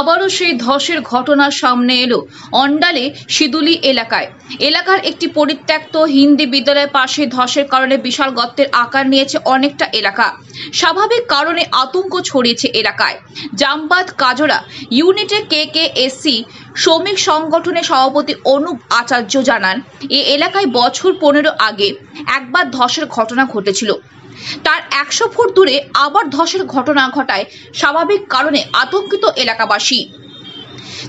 আবারও সেই ধসের ঘটনা সামনে এলো অন্ডালে শিদুলি এলাকার একটি পরিত্যক্ত হিন্দি বিদ্যালয়ের পাশে ধসের কারণে বিশাল গর্তের আকার নিয়েছে অনেকটা এলাকা। স্বাভাবিক কারণে আতঙ্ক ছড়িয়েছে এলাকায়। জামবাদ কাজরা ইউনিটের KKSC শ্রমিক সংগঠনের সভাপতি অনুপ আচার্য জানান, এই এলাকায় বছর 15 আগে একবার ধসের ঘটনা ঘটেছিল। তার 100 ফুট দূরে আবার ধসের ঘটনা ঘটায় স্বাভাবিক কারণে আতঙ্কিত এলাকাবাসী।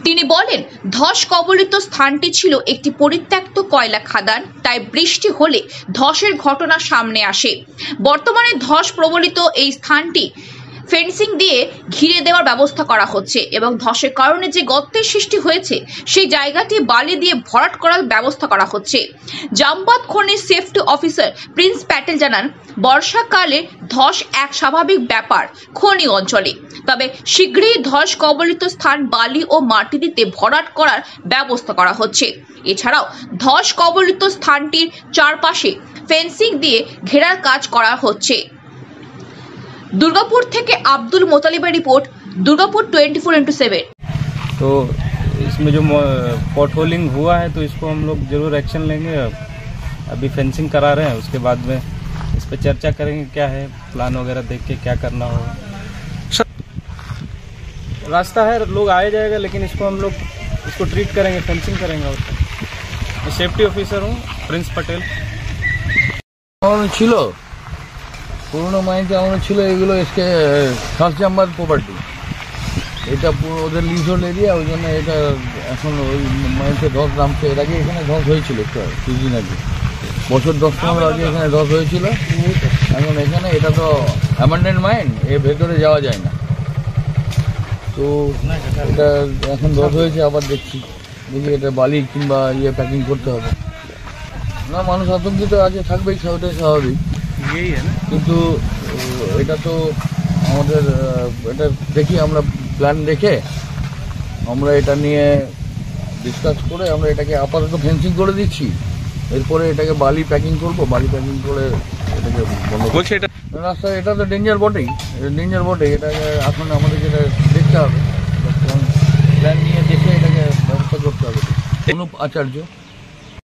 তিনি বলেন, ধস কবলিত স্থানটি ছিল একটি পরিত্যক্ত কয়লা খাদান, তাই বৃষ্টি হলে ধসের ঘটনা সামনে আসে। বর্তমানে ধস প্রবলিত এই স্থানটি ফেন্সিং দিয়ে ঘিরে দেওয়ার ব্যবস্থা করা হচ্ছে এবং ধসের কারণে যে গর্তের সৃষ্টি হয়েছে সেই জায়গাটি বালি দিয়ে ভরাট করার ব্যবস্থা করা হচ্ছে। জামবাদ খনির সেফটি অফিসার প্রিন্স প্যাটেল জানান, বর্ষাকালে ধস এক স্বাভাবিক ব্যাপার খনি অঞ্চলে, তবে শীঘ্রই ধস কবলিত স্থান বালি ও মাটি দিতে ভরাট করার ব্যবস্থা করা হচ্ছে। এছাড়াও ধস কবলিত স্থানটির চারপাশে ফেন্সিং দিয়ে ঘেরার কাজ করা হচ্ছে। दुर्गापुर থেকে আব্দুল মোতালিবের रिपोर्ट, दुर्गापुर 24x7। तो इसमें जो पॉट होलिंग हुआ है तो इसको हम लोग जरूर एक्शन लेंगे। अभी फेंसिंग करा रहे हैं, उसके बाद में इस पर चर्चा करेंगे क्या है प्लान वगैरह देख के क्या करना होगा। रास्ता है, लोग आए जाएगा, लेकिन इसको हम लोग इसको ट्रीट करेंगे, फेंसिंग करेंगे। और मैं सेफ्टी ऑफिसर हूँ प्रिंस पटेल। ছিল পুরনো মাইনটা আমাদের ছিল, এগুলো এসকে ফার্স্ট জাম্বার প্রপার্টি, এটা পুরো ওদের লিজোল এরিয়া, ওই জন্য এটা এখন ওই মাইনতে ধস নামছে। এর আগে এখানে ধস হয়েছিল কিছুদিন আগে, বছর 10-15 আগে এখানে ধস হয়েছিল। এখন এখানে এটা তো অ্যাবান্ডেন্ড মাইন, এর ভেতরে যাওয়া যায় না, তো এটা এখন ধস হয়েছে। আবার দেখি এটা বালি কিংবা প্যাকিং করতে হবে না। মানুষ আতঙ্কিত আছে, থাকবেই, ওটাই স্বাভাবিক। কিন্তু এটা তো আমাদের এটা দেখি আমরা প্ল্যান দেখে আমরা এটা নিয়ে ডিসকাস করে আমরা এটাকে আপাতত ফেন্সিং করে দিচ্ছি। এরপরে এটাকে বালি প্যাকিং করবো, বালি প্যাকিং করে এটাকে বন্ধ করছি। রাস্তা এটা তো ডেঞ্জার বটেই, এটাকে এখন আমাদেরকে এটা দেখতে হবে, প্ল্যান নিয়ে দেখে এটাকে ব্যবস্থা করতে হবে। অনুপ আচার্য।